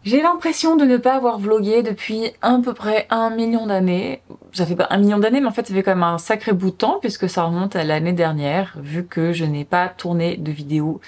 J'ai l'impression de ne pas avoir vlogué depuis à peu près 1 million d'années. Ça fait pas 1 million d'années, mais en fait ça fait quand même un sacré bout de temps puisque ça remonte à l'année dernière, vu que je n'ai pas tourné de vidéo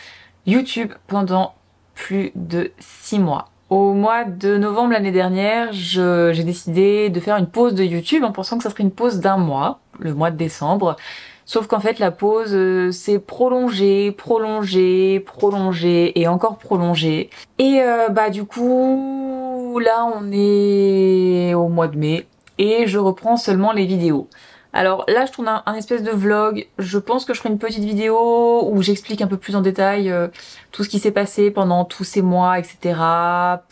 YouTube pendant plus de 6 mois. Au mois de novembre l'année dernière, j'ai décidé de faire une pause de YouTube en pensant que ça serait une pause d'un mois, le mois de décembre. Sauf qu'en fait la pause s'est prolongée, prolongée, prolongée et encore prolongée. Et bah du coup, là on est au mois de mai et je reprends seulement les vidéos. Alors là je tourne un espèce de vlog, je pense que je ferai une petite vidéo où j'explique un peu plus en détail tout ce qui s'est passé pendant tous ces mois, etc.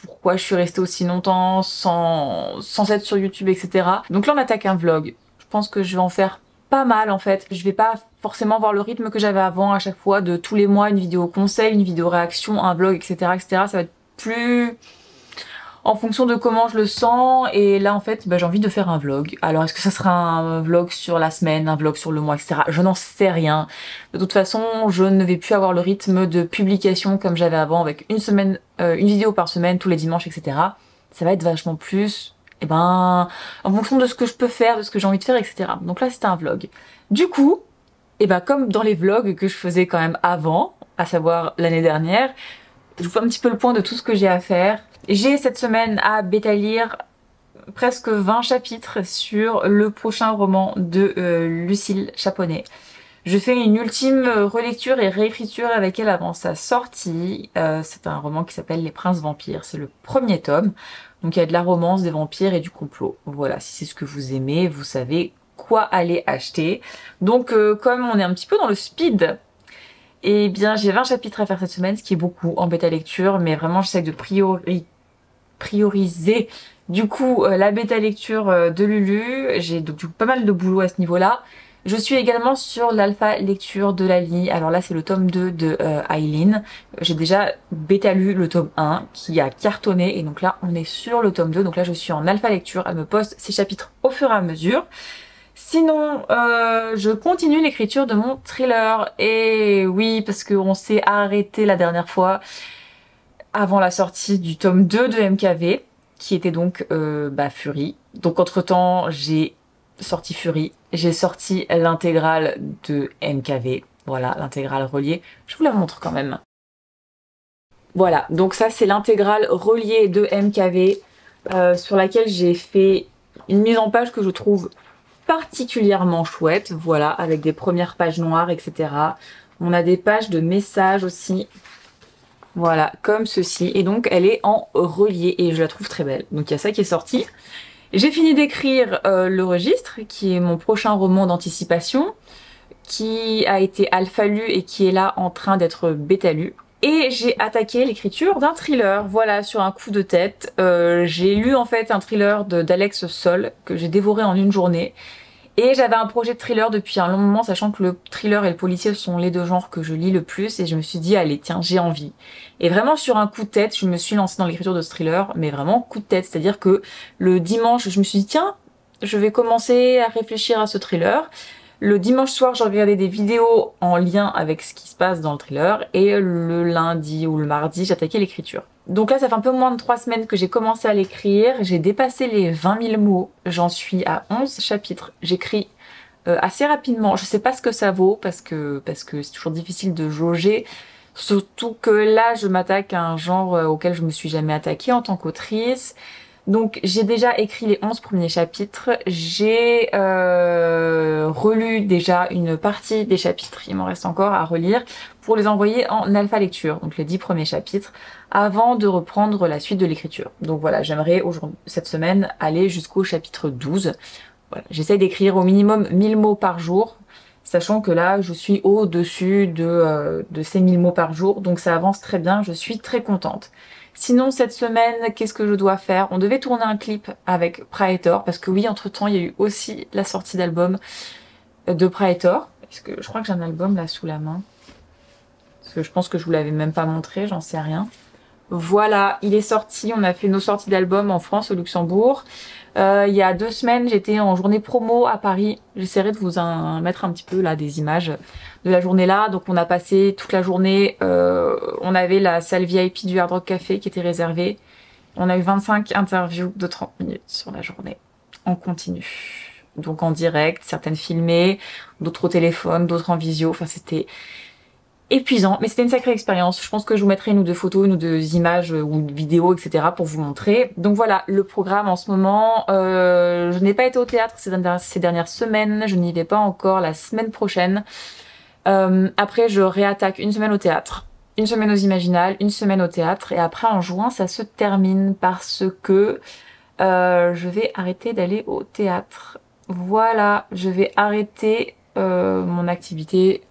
Pourquoi je suis restée aussi longtemps sans être sur YouTube, etc. Donc là on attaque un vlog. Je pense que je vais en faire pas mal en fait. Je vais pas forcément avoir le rythme que j'avais avant à chaque fois de tous les mois une vidéo conseil, une vidéo réaction, un vlog, etc. etc. Ça va être plus en fonction de comment je le sens et là en fait bah, j'ai envie de faire un vlog. Alors est-ce que ça sera un vlog sur la semaine, un vlog sur le mois, etc. Je n'en sais rien. De toute façon je ne vais plus avoir le rythme de publication comme j'avais avant avec une vidéo par semaine tous les dimanches, etc. Ça va être vachement plus et ben en fonction de ce que je peux faire, de ce que j'ai envie de faire, etc. Donc là c'était un vlog. Du coup, et ben comme dans les vlogs que je faisais quand même avant, à savoir l'année dernière, je vous fais un petit peu le point de tout ce que j'ai à faire. J'ai cette semaine à bêta lire presque 20 chapitres sur le prochain roman de Lucille Chaponnet. Je fais une ultime relecture et réécriture avec elle avant sa sortie. C'est un roman qui s'appelle Les Princes Vampires. C'est le premier tome. Donc il y a de la romance, des vampires et du complot. Voilà, si c'est ce que vous aimez, vous savez quoi aller acheter. Donc comme on est un petit peu dans le speed, eh bien j'ai 20 chapitres à faire cette semaine, ce qui est beaucoup en bêta lecture, mais vraiment j'essaie de prioriser du coup la bêta lecture de Lulu. J'ai donc du coup pas mal de boulot à ce niveau-là. Je suis également sur l'alpha lecture de Lali. Alors là c'est le tome 2 de Aileen. J'ai déjà bêta lu le tome 1 qui a cartonné et donc là on est sur le tome 2. Donc là je suis en alpha lecture. Elle me poste ces chapitres au fur et à mesure. Sinon, je continue l'écriture de mon thriller. Et oui, parce qu'on s'est arrêté la dernière fois avant la sortie du tome 2 de MKV, qui était donc Fury. Donc entre-temps, j'ai sorti Fury, j'ai sorti l'intégrale de MKV. Voilà, l'intégrale reliée. Je vous la montre quand même. Voilà, donc ça c'est l'intégrale reliée de MKV sur laquelle j'ai fait une mise en page que je trouve particulièrement chouette, voilà, avec des premières pages noires, etc. On a des pages de messages aussi, voilà, comme ceci. Et donc, elle est en relié et je la trouve très belle. Donc, il y a ça qui est sorti. J'ai fini d'écrire Le Registre, qui est mon prochain roman d'anticipation, qui a été alpha lu et qui est là en train d'être bêta lu. Et j'ai attaqué l'écriture d'un thriller, voilà, sur un coup de tête. J'ai lu en fait un thriller d'Alex Sol, que j'ai dévoré en une journée. Et j'avais un projet de thriller depuis un long moment, sachant que le thriller et le policier sont les deux genres que je lis le plus, et je me suis dit, allez, tiens, j'ai envie. Et vraiment, sur un coup de tête, je me suis lancée dans l'écriture de ce thriller, mais vraiment coup de tête, c'est-à-dire que le dimanche, je me suis dit, tiens, je vais commencer à réfléchir à ce thriller. Le dimanche soir, j'ai regardé des vidéos en lien avec ce qui se passe dans le thriller, et le lundi ou le mardi, j'attaquais l'écriture. Donc là, ça fait un peu moins de 3 semaines que j'ai commencé à l'écrire. J'ai dépassé les 20 000 mots. J'en suis à 11 chapitres. J'écris assez rapidement. Je sais pas ce que ça vaut parce que c'est toujours difficile de jauger. Surtout que là, je m'attaque à un genre auquel je me suis jamais attaquée en tant qu'autrice. Donc j'ai déjà écrit les 11 premiers chapitres. J'ai relu déjà une partie des chapitres. Il m'en reste encore à relire pour les envoyer en alpha lecture. Donc les 10 premiers chapitres avant de reprendre la suite de l'écriture. Donc voilà, j'aimerais cette semaine aller jusqu'au chapitre 12. Voilà, j'essaye d'écrire au minimum 1000 mots par jour, sachant que là je suis au-dessus de ces 1000 mots par jour, donc ça avance très bien, je suis très contente. Sinon cette semaine, qu'est-ce que je dois faire? On devait tourner un clip avec Praetor, parce que oui, entre-temps il y a eu aussi la sortie d'album de Praetor, parce que je crois que j'ai un album là sous la main, parce que je pense que je vous l'avais même pas montré, j'en sais rien. Voilà, il est sorti, on a fait nos sorties d'albums en France, au Luxembourg. Il y a 2 semaines, j'étais en journée promo à Paris. J'essaierai de vous mettre un petit peu là des images de la journée là. Donc on a passé toute la journée, on avait la salle VIP du Hard Rock Café qui était réservée. On a eu 25 interviews de 30 minutes sur la journée, en continu. Donc en direct, certaines filmées, d'autres au téléphone, d'autres en visio. Enfin, c'était épuisant, mais c'était une sacrée expérience. Je pense que je vous mettrai une ou deux photos, une ou deux images ou vidéos, etc. pour vous montrer. Donc voilà, le programme en ce moment. Je n'ai pas été au théâtre ces dernières semaines. Je n'y vais pas encore la semaine prochaine. Après, je réattaque une semaine au théâtre, une semaine aux Imaginales, une semaine au théâtre. Et après, en juin, ça se termine parce que je vais arrêter d'aller au théâtre. Voilà, je vais arrêter mon activité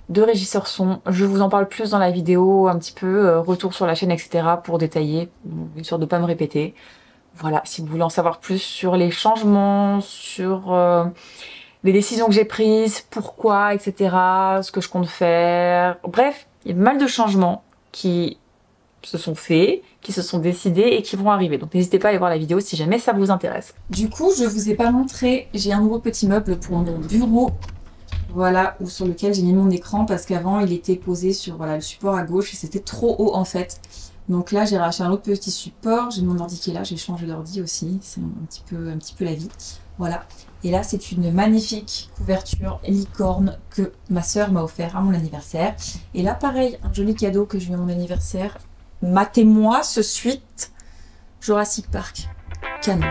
de régisseur son. Je vous en parle plus dans la vidéo, un petit peu, retour sur la chaîne, etc. pour détailler, bien sûr de pas me répéter. Voilà, si vous voulez en savoir plus sur les changements, sur les décisions que j'ai prises, pourquoi, etc. Ce que je compte faire. Bref, il y a pas mal de changements qui se sont faits, qui se sont décidés et qui vont arriver. Donc n'hésitez pas à aller voir la vidéo si jamais ça vous intéresse. Du coup, je vous ai pas montré, j'ai un nouveau petit meuble pour mon bureau. Voilà, ou sur lequel j'ai mis mon écran parce qu'avant il était posé sur voilà, le support à gauche et c'était trop haut en fait. Donc là j'ai racheté un autre petit support, j'ai mon ordi qui est là, j'ai changé d'ordi aussi, c'est un petit peu la vie. Voilà, et là c'est une magnifique couverture licorne que ma soeur m'a offert à mon anniversaire. Et là pareil, un joli cadeau que je lui ai à mon anniversaire. Matez-moi ce suite Jurassic Park, canon.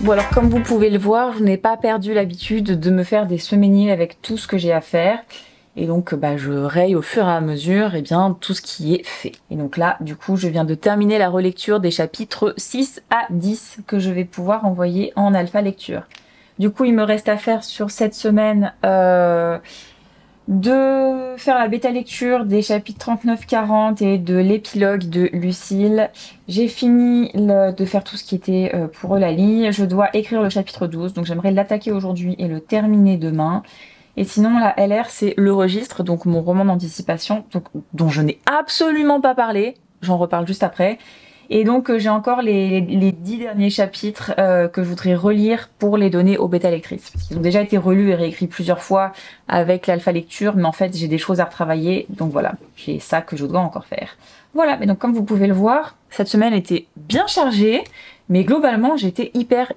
Bon alors comme vous pouvez le voir, je n'ai pas perdu l'habitude de me faire des semainiers avec tout ce que j'ai à faire. Et donc je raye au fur et à mesure tout ce qui est fait. Et donc là, du coup, je viens de terminer la relecture des chapitres 6 à 10 que je vais pouvoir envoyer en alpha lecture. Du coup, il me reste à faire sur cette semaine de faire la bêta lecture des chapitres 39-40 et de l'épilogue de Lucille. J'ai fini de faire tout ce qui était pour Eulalie. Je dois écrire le chapitre 12, donc j'aimerais l'attaquer aujourd'hui et le terminer demain. Et sinon, la LR, c'est le registre, donc mon roman d'anticipation, dont je n'ai absolument pas parlé. J'en reparle juste après. Et donc, j'ai encore les 10 derniers chapitres que je voudrais relire pour les donner aux bêta lectrices. Parce qu'ils ont déjà été relus et réécrits plusieurs fois avec l'alpha lecture, mais en fait, j'ai des choses à retravailler. Donc voilà, j'ai ça que je dois encore faire. Voilà, mais donc comme vous pouvez le voir, cette semaine était bien chargée, mais globalement, j'étais hyper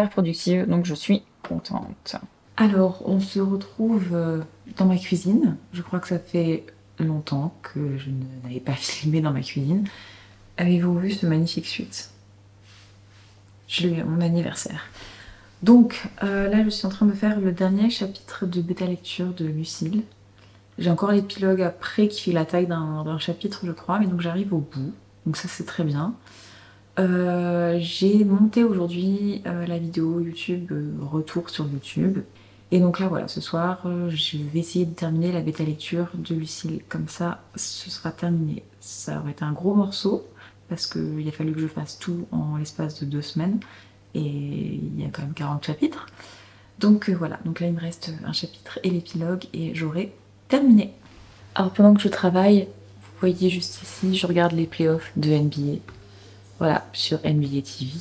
productive, donc je suis contente. Alors, on se retrouve dans ma cuisine. Je crois que ça fait longtemps que je n'avais pas filmé dans ma cuisine. Avez-vous vu ce magnifique suite? Je l'ai eu à mon anniversaire. Donc, là, je suis en train de faire le dernier chapitre de bêta lecture de Lucille. J'ai encore l'épilogue après qui fait la taille d'un chapitre, je crois, mais donc j'arrive au bout. Donc ça, c'est très bien. J'ai monté aujourd'hui la vidéo YouTube, retour sur YouTube. Et donc là voilà, ce soir je vais essayer de terminer la bêta lecture de Lucille, comme ça ce sera terminé. Ça aurait été un gros morceau parce qu'il a fallu que je fasse tout en l'espace de 2 semaines et il y a quand même 40 chapitres. Donc voilà, donc là il me reste un chapitre et l'épilogue et j'aurai terminé. Alors pendant que je travaille, vous voyez juste ici, je regarde les playoffs de NBA. Voilà, sur NBA TV.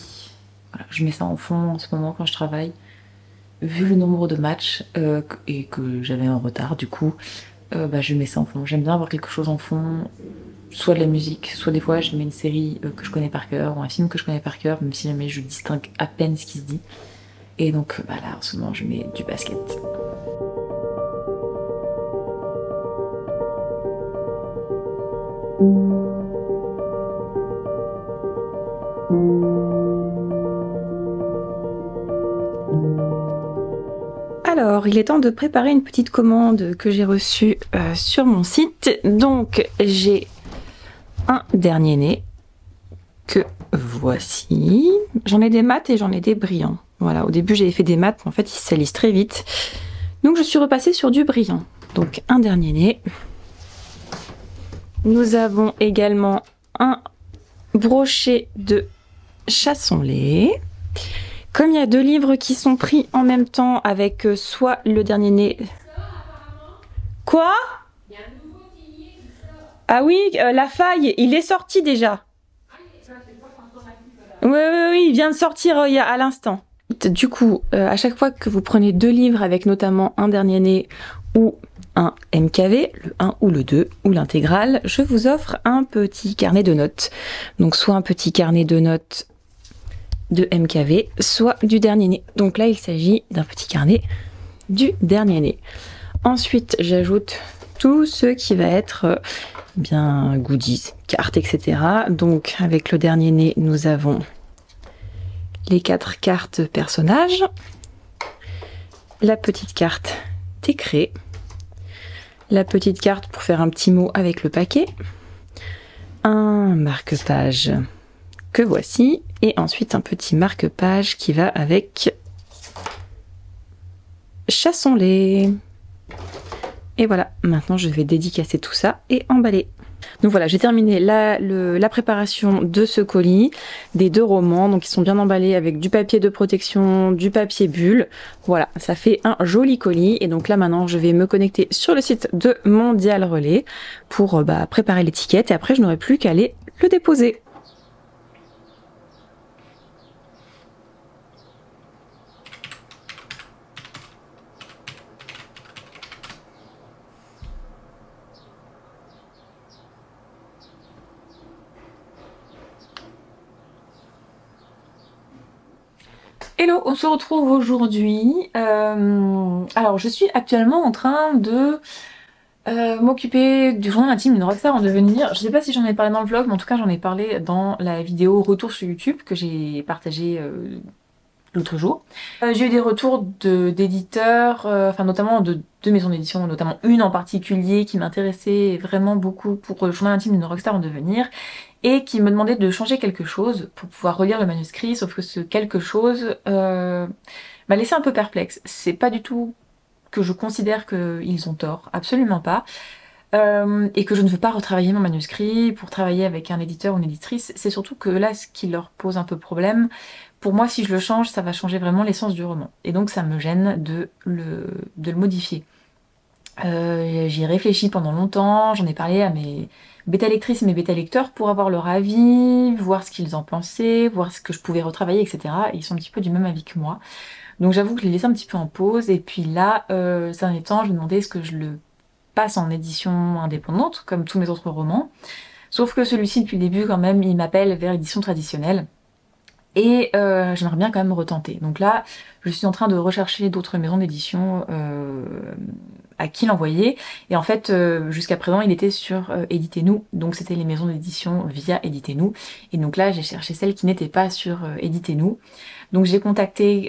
Voilà, je mets ça en fond en ce moment quand je travaille. Vu le nombre de matchs et que j'avais un retard, du coup, je mets ça en fond. J'aime bien avoir quelque chose en fond, soit de la musique, soit des fois je mets une série que je connais par cœur ou un film que je connais par cœur, même si jamais je distingue à peine ce qui se dit. Et donc là, en ce moment, je mets du basket. Alors, il est temps de préparer une petite commande que j'ai reçue sur mon site. Donc, j'ai un dernier né que voici. J'en ai des mats et j'en ai des brillants. Voilà, au début j'avais fait des mats, mais en fait ils se salissent très vite. Donc je suis repassée sur du brillant. Donc un dernier né. Nous avons également un brochet de chassons-lait. Comme il y a 2 livres qui sont pris en même temps avec soit le dernier né... Quoi? Ah oui, la faille, il est sorti déjà. Oui, il vient de sortir il y a à l'instant. Du coup, à chaque fois que vous prenez 2 livres avec notamment un dernier né ou un MKV, le 1 ou le 2 ou l'intégrale, je vous offre un petit carnet de notes. Donc soit un petit carnet de notes de MKV, soit du dernier né. Donc là, il s'agit d'un petit carnet du dernier né. Ensuite, j'ajoute tout ce qui va être bien goodies, cartes, etc. Donc avec le dernier né, nous avons les 4 cartes personnages, la petite carte d'écrit, la petite carte pour faire un petit mot avec le paquet, un marque-page que voici, et ensuite un petit marque-page qui va avec Chassons-les. Et voilà, maintenant je vais dédicacer tout ça et emballer. Donc voilà, j'ai terminé la préparation de ce colis, des 2 romans, donc ils sont bien emballés avec du papier de protection, du papier bulle. Voilà, ça fait un joli colis. Et donc là maintenant, je vais me connecter sur le site de Mondial Relais pour préparer l'étiquette et après je n'aurai plus qu'à aller le déposer. Hello, on se retrouve aujourd'hui. Alors, je suis actuellement en train de m'occuper du journal intime d'une rockstar en devenir. Je sais pas si j'en ai parlé dans le vlog, mais en tout cas j'en ai parlé dans la vidéo retour sur YouTube que j'ai partagée l'autre jour. J'ai eu des retours d'éditeurs, enfin notamment de 2 maisons d'édition, notamment une en particulier qui m'intéressait vraiment beaucoup pour le journal intime d'une rockstar en devenir, et qui me demandait de changer quelque chose pour pouvoir relire le manuscrit, sauf que ce quelque chose m'a laissé un peu perplexe. C'est pas du tout que je considère qu'ils ont tort, absolument pas. Et que je ne veux pas retravailler mon manuscrit pour travailler avec un éditeur ou une éditrice. C'est surtout que là, ce qui leur pose un peu problème, pour moi, si je le change, ça va changer vraiment l'essence du roman. Et donc ça me gêne de le modifier. J'y ai réfléchi pendant longtemps, j'en ai parlé à mes bêta-lectrices et mes bêta-lecteurs pour avoir leur avis, voir ce qu'ils en pensaient, voir ce que je pouvais retravailler, etc. Et ils sont un petit peu du même avis que moi. Donc j'avoue que je l'ai laissé un petit peu en pause. Et puis là, ces derniers temps, je me demandais est-ce que je le passe en édition indépendante, comme tous mes autres romans. Sauf que celui-ci, depuis le début, quand même, il m'appelle vers l'édition traditionnelle. Et j'aimerais bien quand même retenter. Donc là, je suis en train de rechercher d'autres maisons d'édition à qui l'envoyer. Et en fait, jusqu'à présent, il était sur Éditez-nous. Donc c'était les maisons d'édition via Éditez-nous. Et donc là, j'ai cherché celles qui n'étaient pas sur Éditez-nous. Donc j'ai contacté,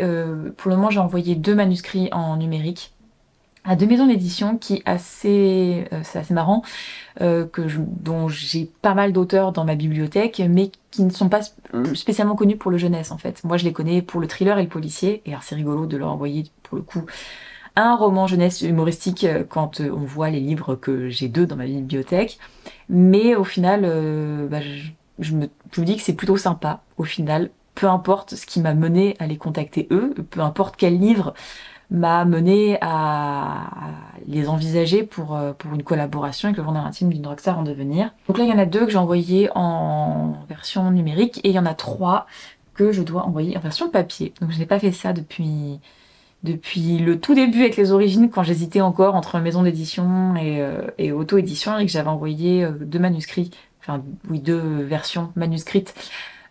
pour le moment, j'ai envoyé 2 manuscrits en numérique à 2 maisons d'édition qui c'est assez marrant, dont j'ai pas mal d'auteurs dans ma bibliothèque, mais qui ne sont pas spécialement connus pour le jeunesse en fait. Moi je les connais pour le thriller et le policier, et alors c'est rigolo de leur envoyer pour le coup un roman jeunesse humoristique quand on voit les livres que j'ai 2 dans ma bibliothèque. Mais au final, je me dis que c'est plutôt sympa au final, peu importe ce qui m'a mené à les contacter eux, peu importe quel livre m'a mené à les envisager pour une collaboration avec le journal intime d'une rockstar en devenir. Donc là, il y en a 2 que j'ai envoyés en version numérique et il y en a 3 que je dois envoyer en version papier. Donc je n'ai pas fait ça depuis le tout début avec les origines, quand j'hésitais encore entre maison d'édition et auto-édition, et que j'avais envoyé 2 manuscrits, enfin oui, 2 versions manuscrites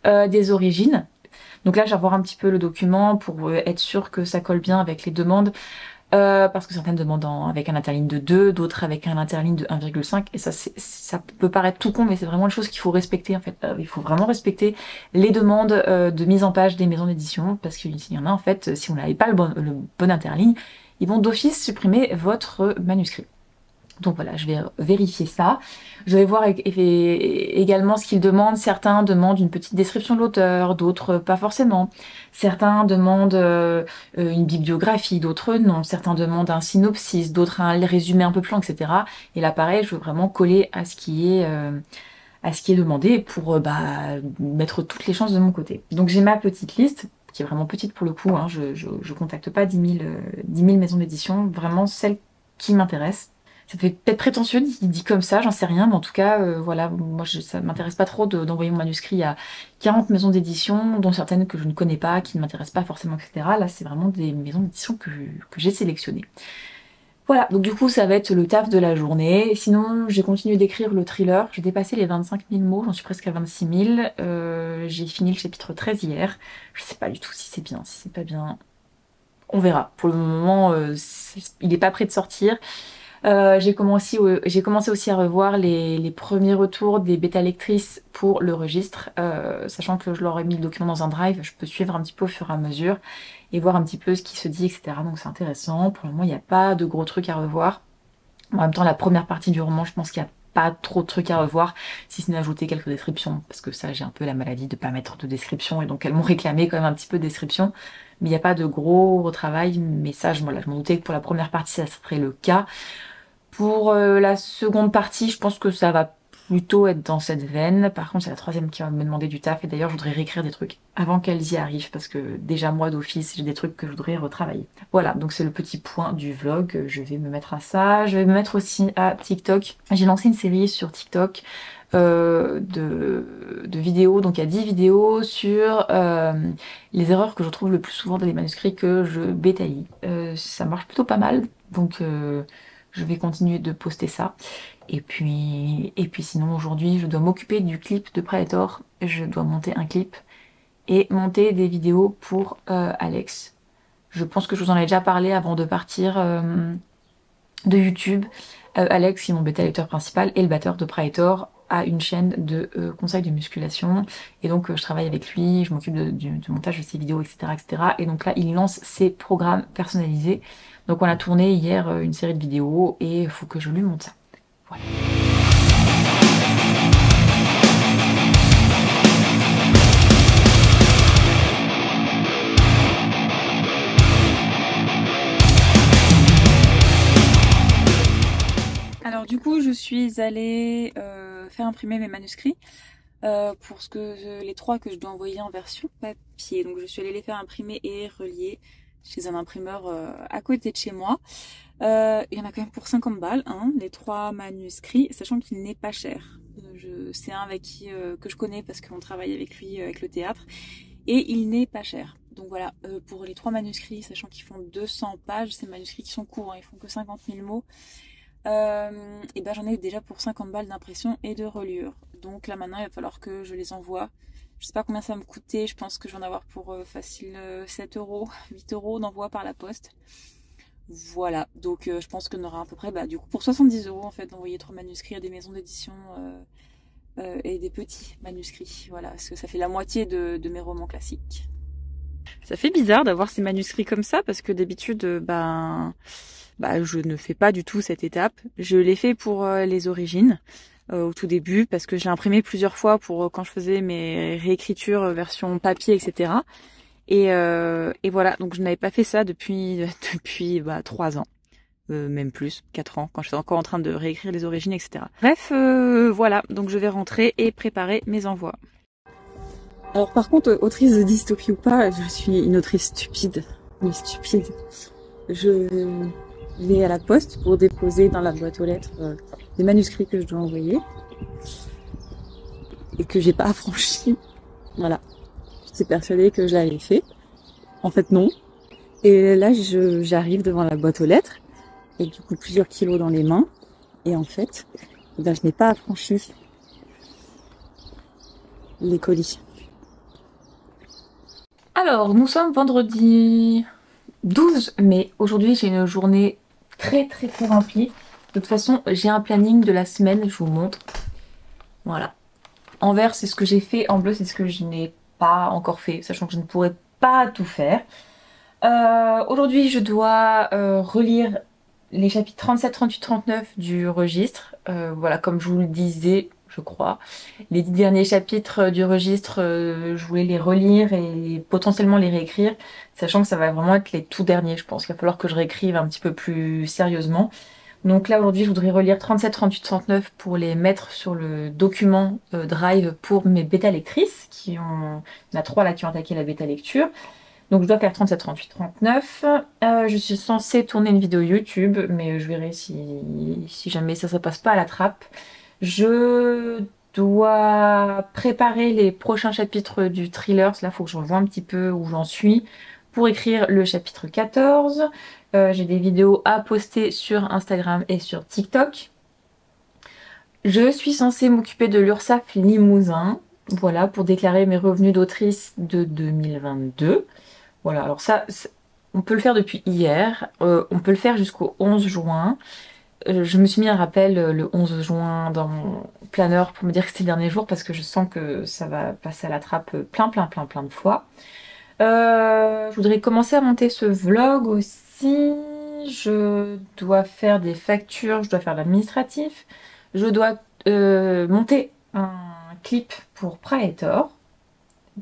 des origines. Donc là, je vais revoir un petit peu le document pour être sûr que ça colle bien avec les demandes. Parce que certaines demandent avec un interligne de 2, d'autres avec un interligne de 1,5. Et ça peut paraître tout con, mais c'est vraiment une chose qu'il faut respecter en fait. Il faut vraiment respecter les demandes de mise en page des maisons d'édition. Parce qu'il y en a en fait, si vous n'avez pas le bon interligne, ils vont d'office supprimer votre manuscrit. Donc voilà, je vais vérifier ça. Je vais voir également ce qu'ils demandent. Certains demandent une petite description de l'auteur, d'autres pas forcément. Certains demandent une bibliographie, d'autres non. Certains demandent un synopsis, d'autres un résumé un peu plus long, etc. Et là, pareil, je veux vraiment coller à ce qui est demandé pour mettre toutes les chances de mon côté. Donc j'ai ma petite liste, qui est vraiment petite pour le coup. Je contacte pas 10 000 maisons d'édition, vraiment celles qui m'intéressent. Ça fait peut-être prétentieux dit comme ça, j'en sais rien, mais en tout cas, voilà, moi ça m'intéresse pas trop d'envoyer mon manuscrit à 40 maisons d'édition, dont certaines que je ne connais pas, qui ne m'intéressent pas forcément, etc. Là, c'est vraiment des maisons d'édition que j'ai sélectionnées. Voilà, donc du coup, ça va être le taf de la journée. Sinon, j'ai continué d'écrire le thriller. J'ai dépassé les 25 000 mots, j'en suis presque à 26 000. J'ai fini le chapitre 13 hier. Je sais pas du tout si c'est bien, si c'est pas bien. On verra. Pour le moment, il n'est pas prêt de sortir. J'ai commencé aussi à revoir les premiers retours des bêta lectrices pour le registre, sachant que je leur ai mis le document dans un drive, je peux suivre un petit peu au fur et à mesure et voir un petit peu ce qui se dit, etc. Donc c'est intéressant. Pour le moment, il n'y a pas de gros trucs à revoir. En même temps, la première partie du roman, je pense qu'il n'y a pas trop de trucs à revoir, si ce n'est ajouter quelques descriptions, parce que ça, j'ai un peu la maladie de pas mettre de description, et donc elles m'ont réclamé quand même un petit peu de description. Mais il n'y a pas de gros retravail, mais ça, voilà, je m'en doutais que pour la première partie, ça serait le cas. Pour la seconde partie, je pense que ça va plutôt être dans cette veine. Par contre, c'est la troisième qui va me demander du taf. Et d'ailleurs, je voudrais réécrire des trucs avant qu'elles y arrivent. Parce que déjà, moi, d'office, j'ai des trucs que je voudrais retravailler. Voilà, donc c'est le petit point du vlog. Je vais me mettre à ça. Je vais me mettre aussi à TikTok. J'ai lancé une série sur TikTok de vidéos. Donc il y a 10 vidéos sur les erreurs que je trouve le plus souvent dans les manuscrits que je bétaille. Ça marche plutôt pas mal. Donc... je vais continuer de poster ça. Et puis sinon aujourd'hui je dois m'occuper du clip de Predator. Je dois monter un clip et monter des vidéos pour Alex. Je pense que je vous en ai déjà parlé avant de partir de YouTube. Alex, qui est mon bêta lecteur principal et le batteur de Predator, a une chaîne de conseils de musculation. Et donc je travaille avec lui, je m'occupe du montage de ses vidéos, etc., etc. Et donc là, il lance ses programmes personnalisés. Donc on a tourné hier une série de vidéos et il faut que je lui monte ça. Voilà. Alors du coup, je suis allée faire imprimer mes manuscrits pour les 3 que je dois envoyer en version papier. Donc je suis allée les faire imprimer et relier chez un imprimeur à côté de chez moi. Il y en a quand même pour 50 balles, hein, les 3 manuscrits, sachant qu'il n'est pas cher. C'est un avec qui que je connais parce qu'on travaille avec lui avec le théâtre, et il n'est pas cher. Donc voilà, pour les 3 manuscrits, sachant qu'ils font 200 pages, ces manuscrits qui sont courts, hein, ils font que 50 000 mots, et ben j'en ai déjà pour 50 balles d'impression et de reliure. Donc là maintenant il va falloir que je les envoie. Je sais pas combien ça va me coûter, je pense que je vais en avoir pour facile 7 euros, 8 euros d'envoi par la poste. Voilà, donc je pense qu'on aura à peu près, du coup pour 70 euros en fait, d'envoyer 3 manuscrits à des maisons d'édition et des petits manuscrits. Voilà, parce que ça fait la moitié de mes romans classiques. Ça fait bizarre d'avoir ces manuscrits comme ça, parce que d'habitude, je ne fais pas du tout cette étape. Je l'ai fait pour les origines. Au tout début, parce que j'ai imprimé plusieurs fois pour quand je faisais mes réécritures version papier, etc. Et voilà, donc je n'avais pas fait ça depuis 3 ans, même plus, 4 ans, quand j'étais encore en train de réécrire les origines, etc. Bref, voilà, donc je vais rentrer et préparer mes envois. Alors par contre, autrice de dystopie ou pas, je suis une autrice stupide, mais stupide. Je vais à la poste pour déposer dans la boîte aux lettres les manuscrits que je dois envoyer et que j'ai pas affranchi. Voilà. J'étais persuadée que je l'avais fait. En fait, non. Et là, j'arrive devant la boîte aux lettres et du coup plusieurs kilos dans les mains. Et en fait, je n'ai pas affranchi les colis. Alors, nous sommes vendredi 12 mai. Aujourd'hui, j'ai une journée très remplie. De toute façon, j'ai un planning de la semaine, je vous montre. Voilà. En vert, c'est ce que j'ai fait. En bleu, c'est ce que je n'ai pas encore fait, sachant que je ne pourrais pas tout faire. Aujourd'hui, je dois relire les chapitres 37, 38, 39 du registre. Voilà, comme je vous le disais, je crois. Les 10 derniers chapitres du registre, je voulais les relire et potentiellement les réécrire, sachant que ça va vraiment être les tout derniers, je pense. Il va falloir que je réécrive un petit peu plus sérieusement. Donc là, aujourd'hui, je voudrais relire 37, 38, 39 pour les mettre sur le document Drive pour mes bêta lectrices, il y en a 3 là qui ont attaqué la bêta lecture. Donc je dois faire 37, 38, 39. Je suis censée tourner une vidéo YouTube, mais je verrai si jamais ça passe pas à la trappe. Je dois préparer les prochains chapitres du thriller. Là, il faut que je revoie un petit peu où j'en suis pour écrire le chapitre 14. J'ai des vidéos à poster sur Instagram et sur TikTok. Je suis censée m'occuper de l'URSSAF Limousin, voilà, pour déclarer mes revenus d'autrice de 2022. Voilà, alors ça, on peut le faire depuis hier, on peut le faire jusqu'au 11 juin. Je me suis mis un rappel le 11 juin dans mon planeur pour me dire que c'était le dernier jour parce que je sens que ça va passer à la trappe plein de fois. Je voudrais commencer à monter ce vlog aussi. Je dois faire des factures, je dois faire l'administratif. Je dois monter un clip pour Praetor.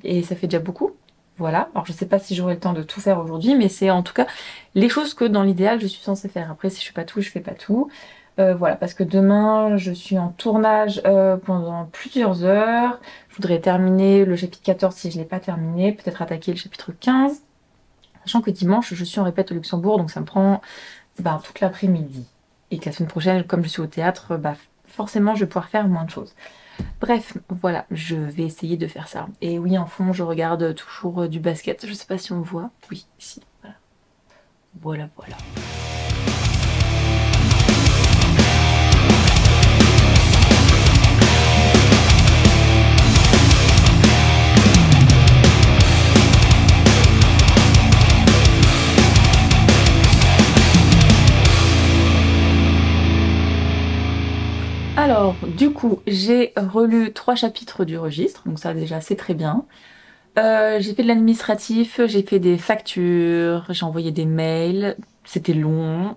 Et ça fait déjà beaucoup. Voilà. Alors je sais pas si j'aurai le temps de tout faire aujourd'hui, mais c'est en tout cas les choses que dans l'idéal je suis censée faire. Après si je fais pas tout, je fais pas tout. Voilà, parce que demain je suis en tournage pendant plusieurs heures. Je voudrais terminer le chapitre 14 si je l'ai pas terminé, peut-être attaquer le chapitre 15. Sachant que dimanche je suis en répète au Luxembourg, donc ça me prend toute l'après-midi. Et que la semaine prochaine, comme je suis au théâtre, forcément je vais pouvoir faire moins de choses. Bref, voilà, je vais essayer de faire ça. Et oui, en fond, je regarde toujours du basket. Je sais pas si on me voit. Oui, si, voilà. Voilà, voilà. Alors, du coup, j'ai relu 3 chapitres du registre, donc ça déjà c'est très bien. J'ai fait de l'administratif, j'ai fait des factures, j'ai envoyé des mails, c'était long,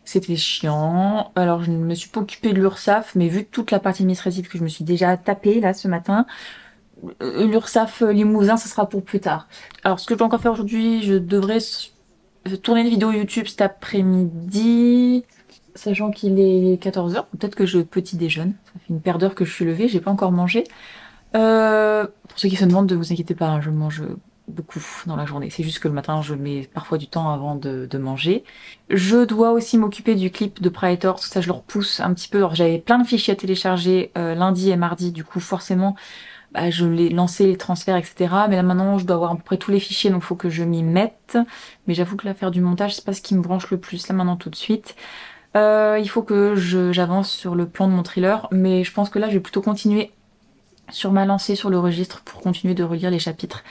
c'était chiant. Alors je ne me suis pas occupée de l'URSSAF, mais vu toute la partie administrative que je me suis déjà tapée là ce matin, l'URSSAF Limousin, ça sera pour plus tard. Alors ce que je dois encore faire aujourd'hui, je devrais tourner une vidéo YouTube cet après-midi. Sachant qu'il est 14h, peut-être que je petit déjeune. Ça fait une paire d'heures que je suis levée, j'ai pas encore mangé. Pour ceux qui se demandent, ne vous inquiétez pas, hein, je mange beaucoup dans la journée. C'est juste que le matin, je mets parfois du temps avant de manger. Je dois aussi m'occuper du clip de Praetor, tout ça je le repousse un petit peu. Alors j'avais plein de fichiers à télécharger lundi et mardi, du coup forcément je l'ai lancé les transferts, etc. Mais là maintenant je dois avoir à peu près tous les fichiers, donc il faut que je m'y mette. Mais j'avoue que là faire du montage, c'est pas ce qui me branche le plus là maintenant tout de suite. Il faut que j'avance sur le plan de mon thriller, mais je pense que là je vais plutôt continuer sur ma lancée sur le registre pour continuer de relire les chapitres,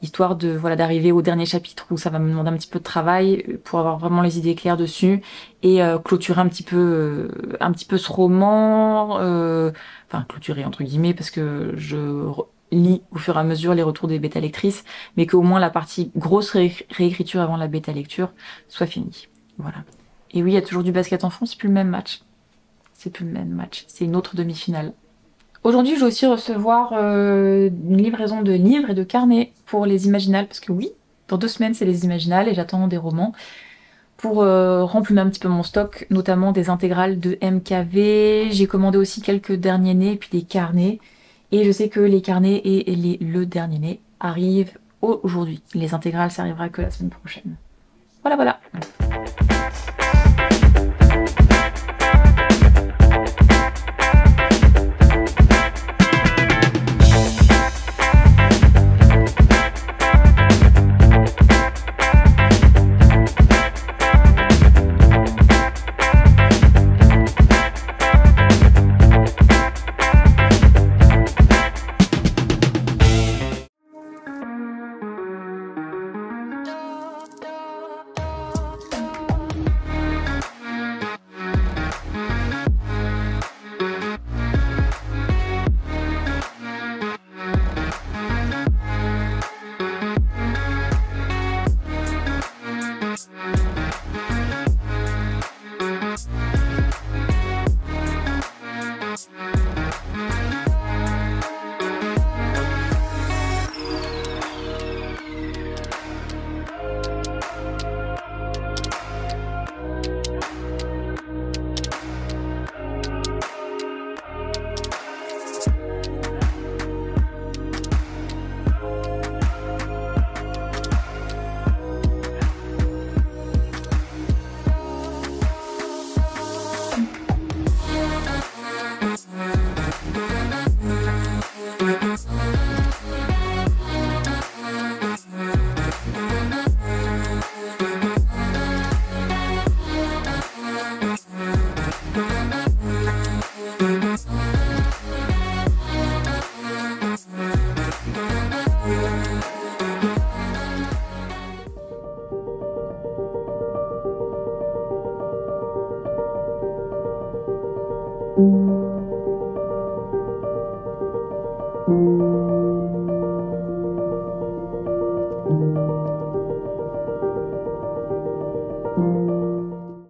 histoire de d'arriver au dernier chapitre où ça va me demander un petit peu de travail pour avoir vraiment les idées claires dessus et clôturer un petit peu ce roman, enfin clôturer entre guillemets parce que je lis au fur et à mesure les retours des bêta lectrices, mais qu'au moins la partie grosse réécriture avant la bêta lecture soit finie. Voilà. Et oui, il y a toujours du basket en fond, c'est plus le même match. C'est plus le même match, c'est une autre demi-finale. Aujourd'hui, je vais aussi recevoir une livraison de livres et de carnets pour les Imaginales, parce que oui, dans 2 semaines, c'est les Imaginales et j'attends des romans pour remplir un petit peu mon stock, notamment des intégrales de MKV. J'ai commandé aussi quelques derniers nés et puis des carnets. Et je sais que les carnets et le dernier né arrivent aujourd'hui. Les intégrales, ça arrivera que la semaine prochaine. Voilà, voilà. Thank you.